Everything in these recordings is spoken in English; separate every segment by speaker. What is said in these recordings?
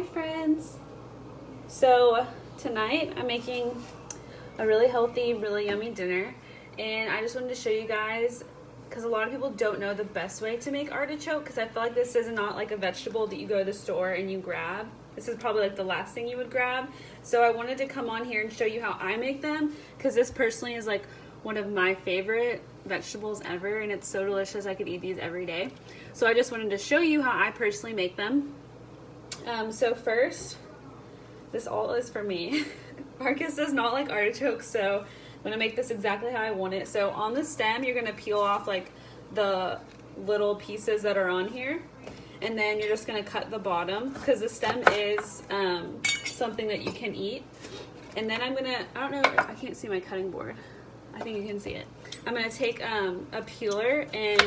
Speaker 1: Hi friends! So tonight I'm making a really healthy, really yummy dinner, and I just wanted to show you guys because a lot of people don't know the best way to make artichoke, because I feel like this is not like a vegetable that you go to the store and you grab. This is probably like the last thing you would grab. So I wanted to come on here and show you how I make them, because this personally is like one of my favorite vegetables ever, and it's so delicious. I could eat these every day. So I just wanted to show you how I personally make them. So first, this all is for me. Marcus does not like artichokes, so I'm gonna make this exactly how I want it. So on the stem, you're gonna peel off like the little pieces that are on here, and then you're just gonna cut the bottom, because the stem is something that you can eat. And then I'm gonna, I don't know, I can't see my cutting board. I think you can see it. I'm gonna take a peeler and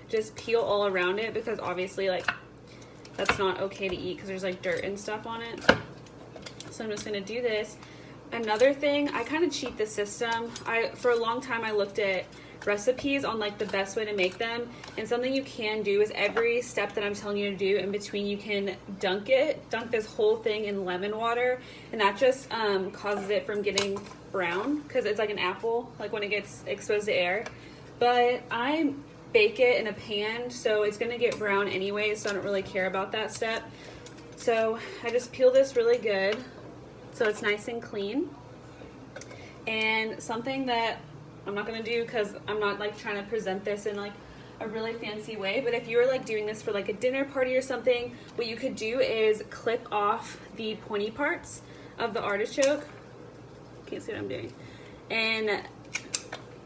Speaker 1: just peel all around it, because obviously like that's not okay to eat because there's like dirt and stuff on it. So I'm just gonna do this. Another thing, I kind of cheat the system. For a long time I looked at recipes on like the best way to make them, and something you can do is every step that I'm telling you to do in between, you can dunk this whole thing in lemon water, and that just causes it from getting brown, because it's like an apple, like when it gets exposed to air. But I bake it in a pan, so it's gonna get brown anyway, so I don't really care about that step. So I just peel this really good so it's nice and clean. And something that I'm not gonna do, because I'm not like trying to present this in like a really fancy way, but if you were like doing this for like a dinner party or something, what you could do is clip off the pointy parts of the artichoke. Can't see what I'm doing. And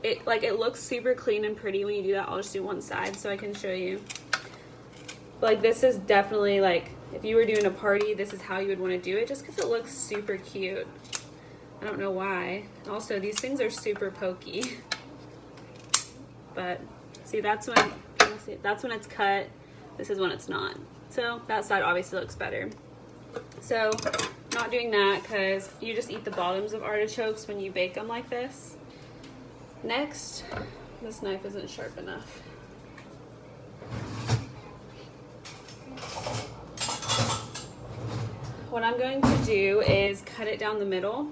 Speaker 1: it looks super clean and pretty when you do that. I'll just do one side so I can show you. But like, this is definitely like, if you were doing a party, this is how you would want to do it, just because it looks super cute. I don't know why. Also, these things are super pokey. But see, that's when it's cut. This is when it's not. So that side obviously looks better. So not doing that, because you just eat the bottoms of artichokes when you bake them like this. Next, this knife isn't sharp enough. What I'm going to do is cut it down the middle.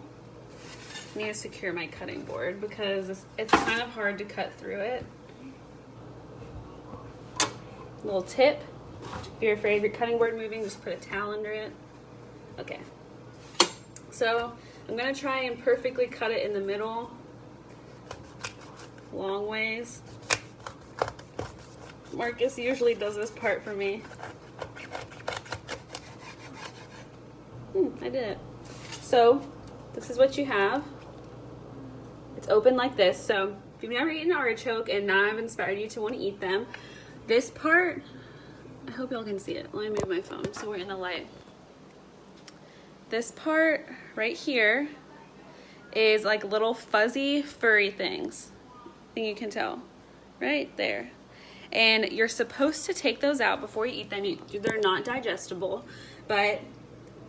Speaker 1: I need to secure my cutting board because it's kind of hard to cut through it. Little tip, if you're afraid of your cutting board moving, just put a towel under it. Okay. So I'm gonna try and perfectly cut it in the middle, long ways. Marcus usually does this part for me. I did it. So this is what you have. It's open like this. So if you've never eaten an artichoke and now I've inspired you to want to eat them, this part, I hope y'all can see it. Let me move my phone so we're in the light. This part right here is like little fuzzy furry things. I think you can tell right there. And you're supposed to take those out before you eat them. They're not digestible, but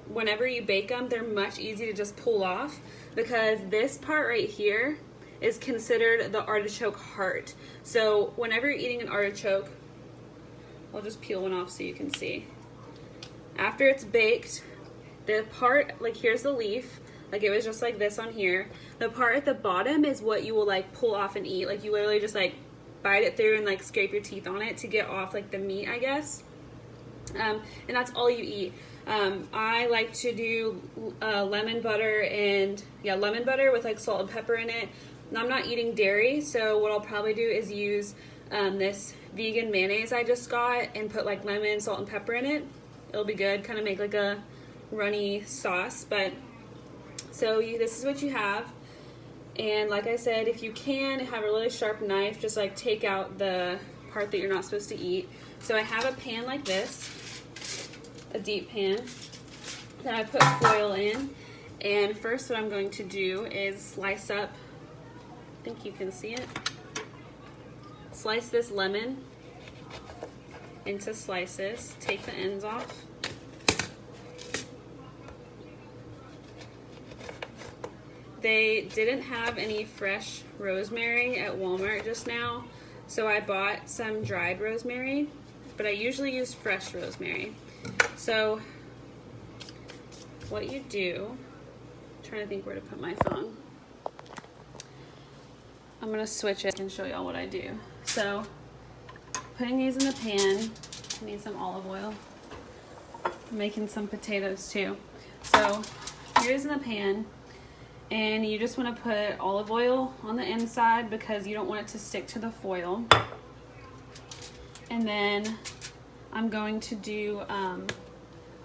Speaker 1: whenever you bake them, they're much easier to just pull off, because this part right here is considered the artichoke heart. So whenever you're eating an artichoke, I'll just peel one off so you can see. After it's baked, the part, like here's the leaf, like it was just like this on here. The part at the bottom is what you will like pull off and eat. Like you literally just like bite it through and like scrape your teeth on it to get off like the meat, I guess. And that's all you eat. I like to do lemon butter with like salt and pepper in it. And I'm not eating dairy, so what I'll probably do is use this vegan mayonnaise I just got and put like lemon, salt, and pepper in it. It'll be good, kind of make like a runny sauce. But so this is what you have. And like I said, if you can have a really sharp knife, just like take out the part that you're not supposed to eat. So I have a pan like this, a deep pan, that I put foil in. And first what I'm going to do is slice up, I think you can see it, slice this lemon into slices, take the ends off. They didn't have any fresh rosemary at Walmart just now, so I bought some dried rosemary, but I usually use fresh rosemary. So what you do, I'm trying to think where to put my phone. I'm gonna switch it and show y'all what I do. So, putting these in the pan, I need some olive oil. I'm making some potatoes too. So, here's in the pan, and you just wanna put olive oil on the inside because you don't want it to stick to the foil. And then I'm going to do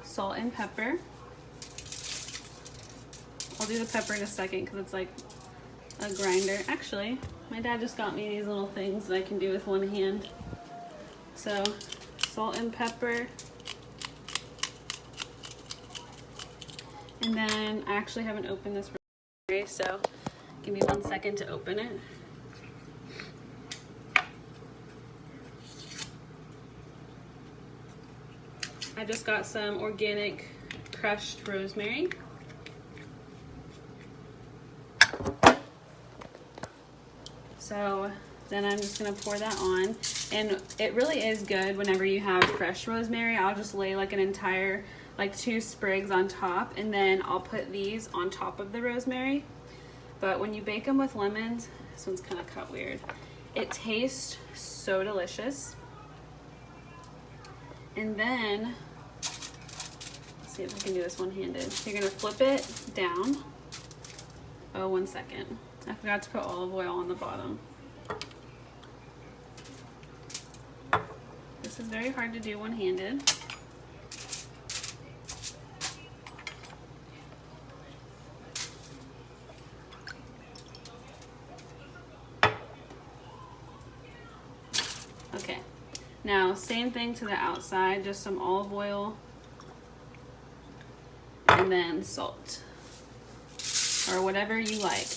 Speaker 1: salt and pepper. I'll do the pepper in a second because it's like a grinder. Actually, my dad just got me these little things that I can do with one hand. So, salt and pepper. And then I actually haven't opened this rosemary, so give me 1 second to open it. I just got some organic crushed rosemary. So then I'm just gonna pour that on. And it really is good whenever you have fresh rosemary. I'll just lay like an entire, like 2 sprigs on top, and then I'll put these on top of the rosemary. But when you bake them with lemons, this one's kind of cut weird. It tastes so delicious. And then, let's see if I can do this one-handed. You're gonna flip it down. Oh, 1 second. I forgot to put olive oil on the bottom. This is very hard to do one-handed. Okay, now same thing to the outside, just some olive oil and then salt or whatever you like.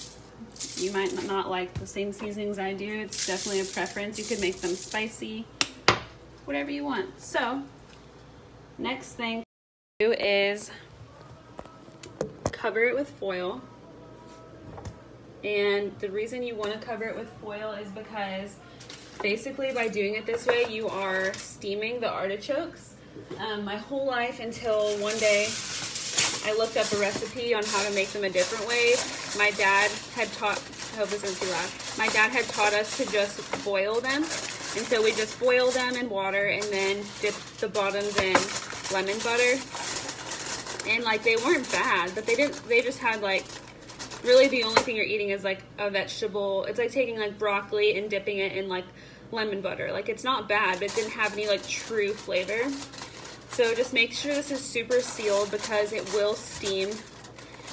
Speaker 1: You might not like the same seasonings I do. It's definitely a preference. You could make them spicy, whatever you want. So next thing to do is cover it with foil. And the reason you want to cover it with foil is because basically by doing it this way, you are steaming the artichokes. My whole life until one day I looked up a recipe on how to make them a different way. My dad had taught, I hope this isn't too loud. My dad had taught us to just boil them. And so we just boil them in water and then dip the bottoms in lemon butter. And like they weren't bad, but they just had like, really the only thing you're eating is like a vegetable. It's like taking like broccoli and dipping it in like lemon butter. Like it's not bad, but it didn't have any like true flavor. So just make sure this is super sealed because it will steam.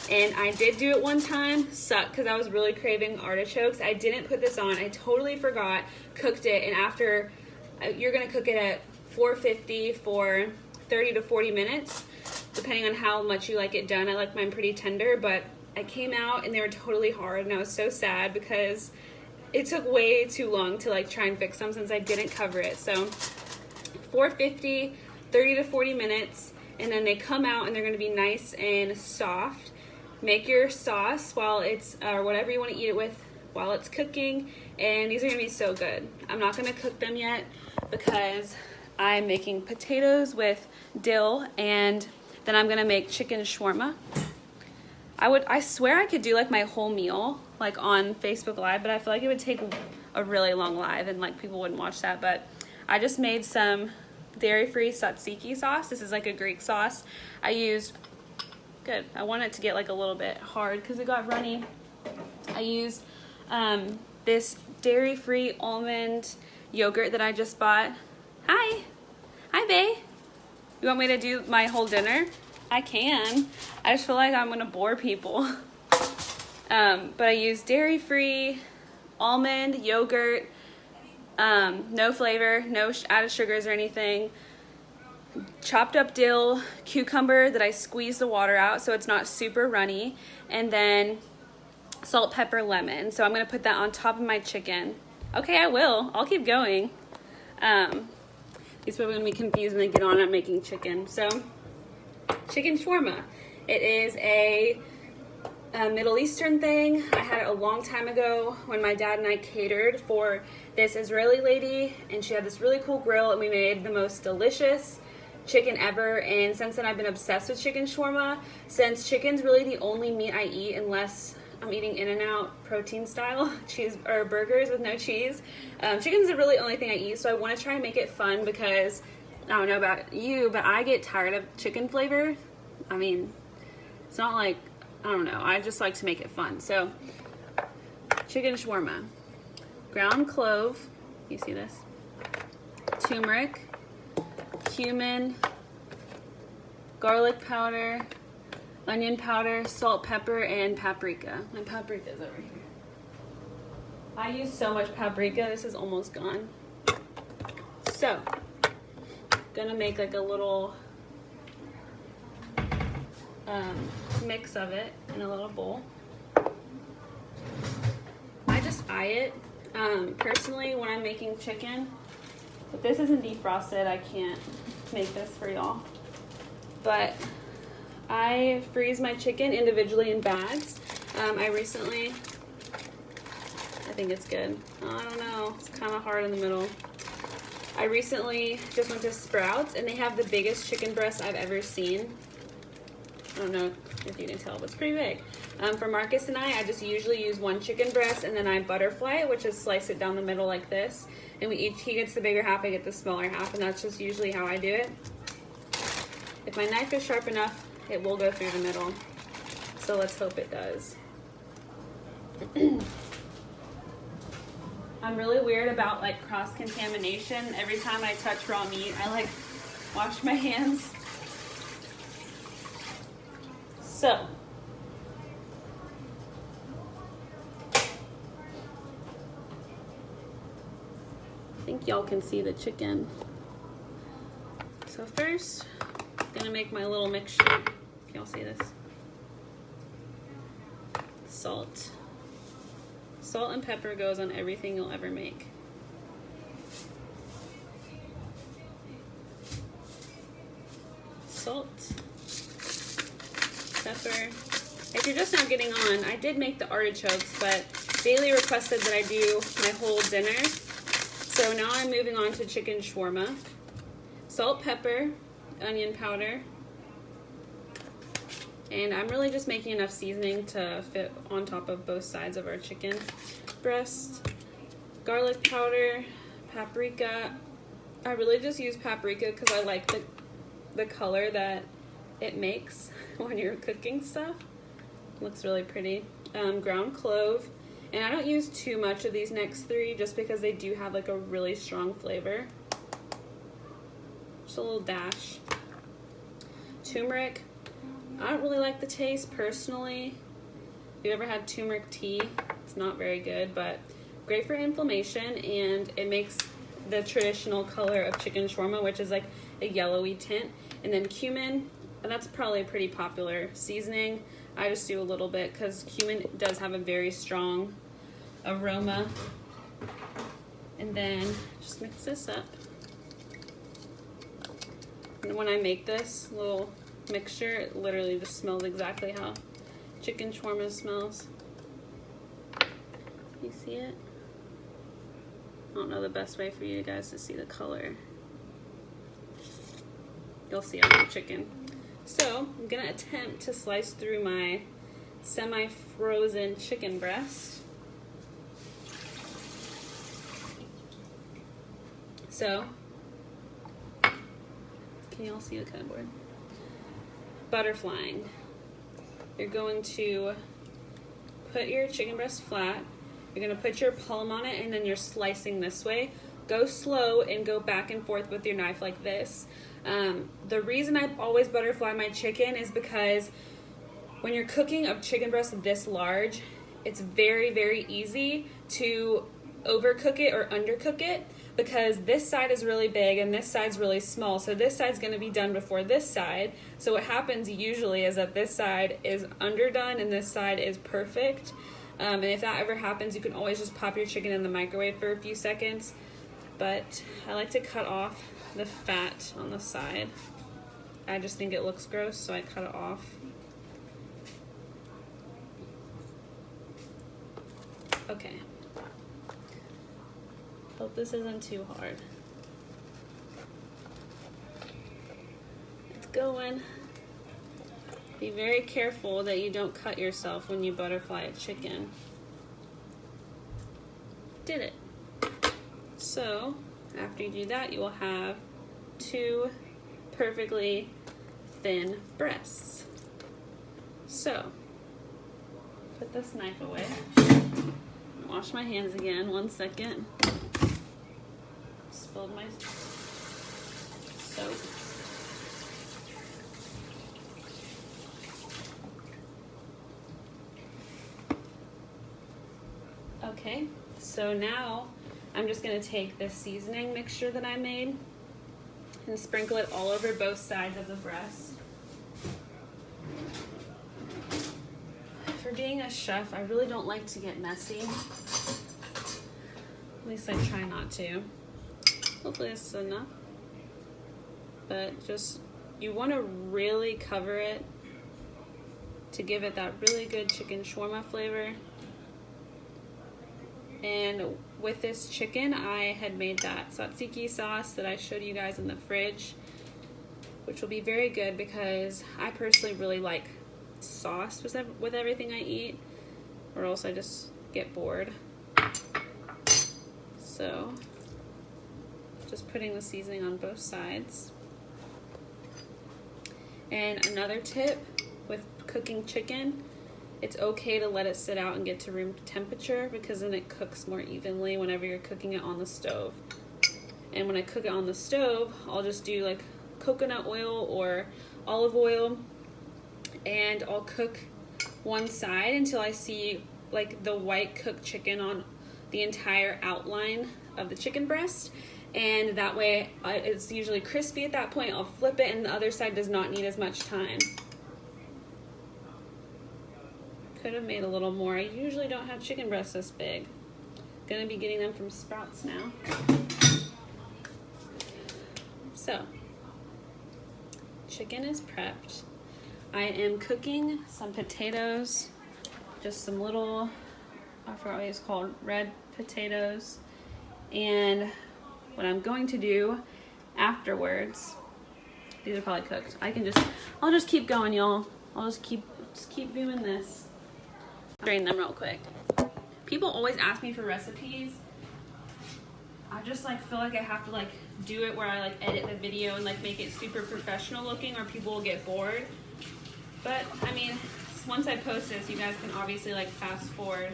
Speaker 1: And I did do it one time, sucked because I was really craving artichokes. I didn't put this on, I totally forgot, cooked it, and after, you're gonna cook it at 450 for 30 to 40 minutes, depending on how much you like it done. I like mine pretty tender, but I came out and they were totally hard, and I was so sad because it took way too long to like try and fix them since I didn't cover it. So 450, 30 to 40 minutes, and then they come out and they're gonna be nice and soft. Make your sauce while it's, or whatever you want to eat it with while it's cooking, and these are gonna be so good. I'm not gonna cook them yet because I'm making potatoes with dill, and then I'm gonna make chicken shawarma. I swear I could do like my whole meal like on Facebook Live, but I feel like it would take a really long live and like people wouldn't watch that. But I just made some dairy-free tzatziki sauce. This is like a Greek sauce. I used, good, I want it to get like a little bit hard because it got runny. I used this dairy-free almond yogurt that I just bought. Hi, bae. You want me to do my whole dinner? I can. I just feel like I'm gonna bore people. But I used dairy-free almond yogurt, no flavor, no added sugars or anything. Chopped up dill, cucumber that I squeezed the water out so it's not super runny, and then salt, pepper, lemon. So I'm gonna put that on top of my chicken. Okay, I will. I'll keep going. These people are gonna be confused when they get on at making chicken. So, chicken shawarma. It is a Middle Eastern thing. I had it a long time ago when my dad and I catered for this Israeli lady, and she had this really cool grill, and we made the most delicious chicken ever, and since then I've been obsessed with chicken shawarma, since chicken's really the only meat I eat unless I'm eating In-N-Out protein style cheese or burgers with no cheese. Chicken's the really only thing I eat, so I want to try and make it fun because I don't know about you, but I get tired of chicken flavor. I mean, it's not like, I don't know, I just like to make it fun. So chicken shawarma, ground clove, you see this, turmeric, cumin, garlic powder, onion powder, salt, pepper, and paprika. My paprika's over here. I use so much paprika, this is almost gone. So, gonna make like a little mix of it in a little bowl. I just eye it. Personally, when I'm making chicken, if this isn't defrosted, I can't make this for y'all. But I freeze my chicken individually in bags. I think it's good. I don't know, it's kind of hard in the middle. I recently just went to Sprouts and they have the biggest chicken breast I've ever seen. I don't know if you can tell, but it's pretty big. For Marcus and I just usually use one chicken breast and then I butterfly it, which is slice it down the middle like this. And he gets the bigger half, I get the smaller half, and that's just usually how I do it. If my knife is sharp enough, it will go through the middle. So let's hope it does. I'm really weird about like cross-contamination. Every time I touch raw meat, I like wash my hands. So, I think y'all can see the chicken. So first, I'm gonna make my little mixture. Can y'all see this? Salt. Salt and pepper goes on everything you'll ever make. Salt, pepper. If you're just now getting on, I did make the artichokes, but Bailey requested that I do my whole dinner. So now I'm moving on to chicken shawarma. Salt, pepper, onion powder. And I'm really just making enough seasoning to fit on top of both sides of our chicken breast. Garlic powder, paprika. I really just use paprika because I like the color that it makes when you're cooking stuff. It looks really pretty. Ground clove. And I don't use too much of these next three just because they do have like a really strong flavor. Just a little dash. Turmeric. I don't really like the taste personally. If you ever had turmeric tea, it's not very good, but great for inflammation, and it makes the traditional color of chicken shawarma, which is like a yellowy tint. And then cumin, and that's probably a pretty popular seasoning. I just do a little bit because cumin does have a very strong aroma. And then just mix this up. And when I make this little mixture, it literally just smells exactly how chicken shawarma smells. You see it? I don't know the best way for you guys to see the color. You'll see on the chicken. So I'm gonna attempt to slice through my semi-frozen chicken breast. So, can y'all see the cutting board? Butterflying. You're going to put your chicken breast flat. You're going to put your palm on it, and then you're slicing this way. Go slow and go back and forth with your knife like this. The reason I always butterfly my chicken is because when you're cooking a chicken breast this large, it's very, very easy to overcook it or undercook it, because this side is really big and this side's really small. So this side's gonna be done before this side. So what happens usually is that this side is underdone and this side is perfect. And if that ever happens, you can always just pop your chicken in the microwave for a few seconds. But I like to cut off the fat on the side. I just think it looks gross, so I cut it off. Okay. Hope this isn't too hard. going. Be very careful that you don't cut yourself when you butterfly a chicken. Did it. So after you do that, you will have 2 perfectly thin breasts. So put this knife away. Wash my hands again, 1 second. Spilled my soap. Okay, so now I'm just gonna take this seasoning mixture that I made and sprinkle it all over both sides of the breast. For being a chef, I really don't like to get messy. At least I try not to. Hopefully this is enough. But just, you want to really cover it to give it that really good chicken shawarma flavor. And with this chicken, I had made that tzatziki sauce that I showed you guys in the fridge, which will be very good because I personally really like sauce with everything I eat, or else I just get bored. So just putting the seasoning on both sides. And another tip with cooking chicken, it's okay to let it sit out and get to room temperature because then it cooks more evenly whenever you're cooking it on the stove. And when I cook it on the stove, I'll just do like coconut oil or olive oil, and I'll cook one side until I see like the white cooked chicken on the entire outline of the chicken breast. And that way it's usually crispy at that point. I'll flip it and the other side does not need as much time. Could have made a little more. I usually don't have chicken breasts this big. Gonna be getting them from Sprouts now. So, chicken is prepped. I am cooking some potatoes, just some little, I forgot what it's called, red potatoes. And what I'm going to do afterwards, these are probably cooked. I'll just keep going, y'all. I'll just keep doing this. Drain them real quick. People always ask me for recipes. I just like feel like I have to like do it where I like edit the video and like make it super professional looking, or people will get bored. But I mean, once I post this, you guys can obviously like fast forward.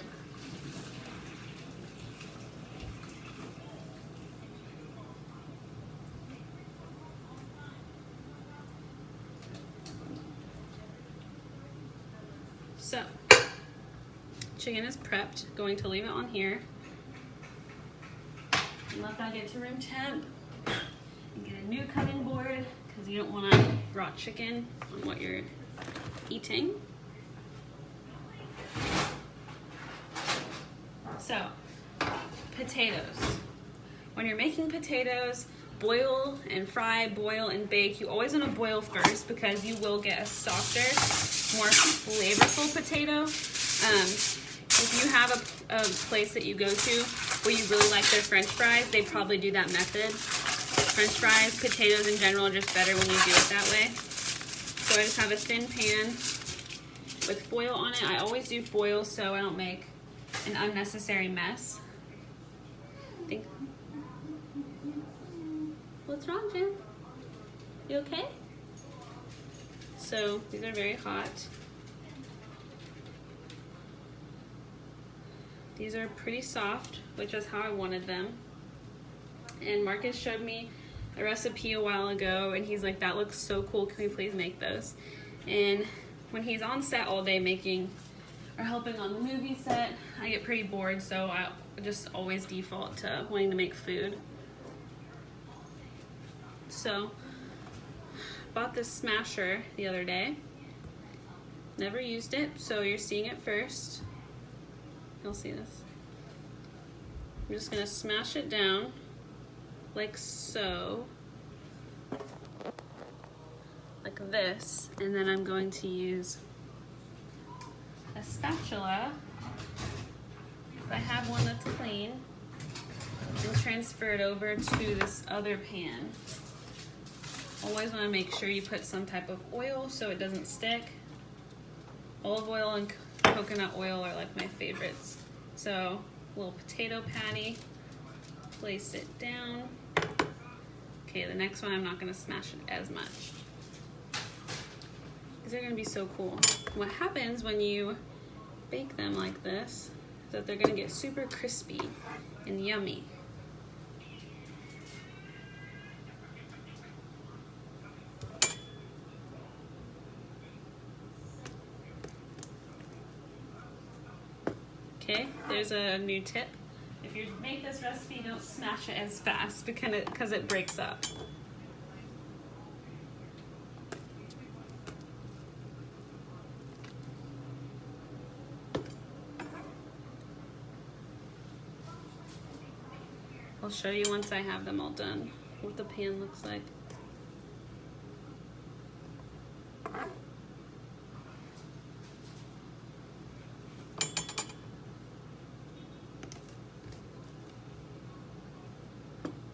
Speaker 1: So, chicken is prepped. Going to leave it on here and let that get to room temp. And get a new cutting board because you don't want to rot chicken on what you're eating. So, potatoes. When you're making potatoes, boil and fry, boil and bake. You always want to boil first because you will get a softer, more flavorful potato. If you have a place that you go to where you really like their French fries, they probably do that method. French fries, potatoes in general are just better when you do it that way. So I just have a thin pan with foil on it. I always do foil so I don't make an unnecessary mess. What's wrong, Jen? You okay? So these are very hot. These are pretty soft, which is how I wanted them. And Marcus showed me a recipe a while ago and he's like, that looks so cool, can we please make those? And when he's on set all day making or helping on the movie set, I get pretty bored, so I just always default to wanting to make food. So, bought this smasher the other day. Never used it, so you're seeing it first. You'll see this. I'm just gonna smash it down like so. Like this, and then I'm going to use a spatula, if I have one that's clean, and transfer it over to this other pan. always want to make sure you put some type of oil so it doesn't stick. Olive oil and coconut oil are like my favorites. So, a little potato patty, place it down. Okay, the next one I'm not going to smash it as much, because they're going to be so cool. What happens when you bake them like this is that they're going to get super crispy and yummy. Okay, there's a new tip. If you make this recipe, don't smash it as fast because it breaks up. I'll show you once I have them all done, what the pan looks like.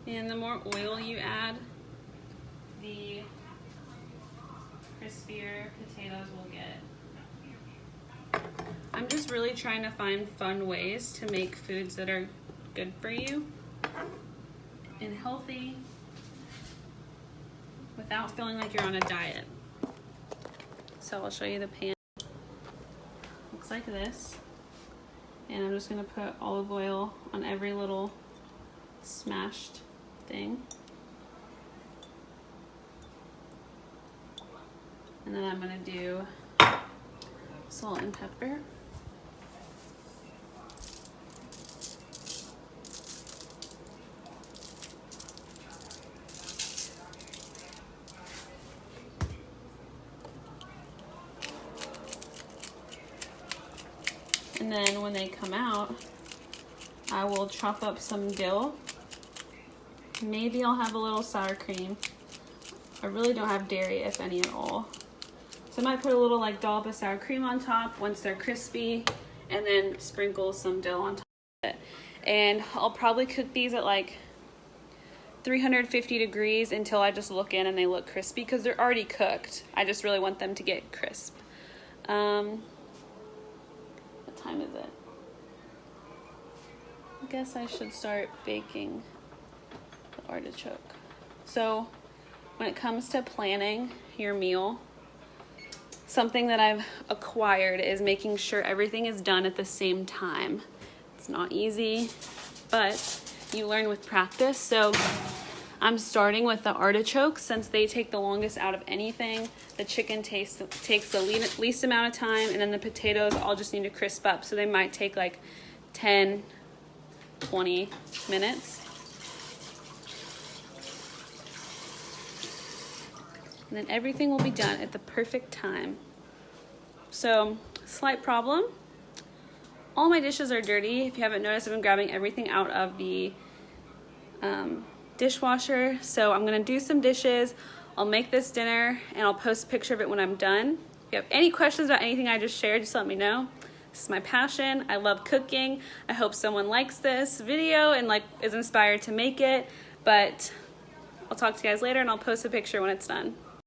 Speaker 1: And the more oil you add, the crispier potatoes will get. I'm just really trying to find fun ways to make foods that are good for you and healthy without feeling like you're on a diet. So I'll show you the pan. Looks like this. And I'm just gonna put olive oil on every little smashed thing. And then I'm gonna do salt and pepper. And then when they come out, I will chop up some dill. Maybe I'll have a little sour cream. I really don't have dairy, if any at all. So I might put a little like dollop of sour cream on top once they're crispy, and then sprinkle some dill on top of it. And I'll probably cook these at like 350 degrees until I just look in and they look crispy, because they're already cooked. I just really want them to get crisp. What time is it? I guess I should start baking the artichoke. So when it comes to planning your meal, something that I've acquired is making sure everything is done at the same time. It's not easy, but you learn with practice. So I'm starting with the artichokes since they take the longest out of anything. The chicken takes the least amount of time, and then the potatoes all just need to crisp up. So they might take like 10, 20 minutes. And then everything will be done at the perfect time. So, slight problem. All my dishes are dirty. If you haven't noticed, I've been grabbing everything out of the dishwasher. So I'm gonna do some dishes. I'll make this dinner and I'll post a picture of it when I'm done. If you have any questions about anything I just shared, just let me know. This is my passion. I love cooking. I hope someone likes this video and is inspired to make it. But I'll talk to you guys later and I'll post a picture when it's done.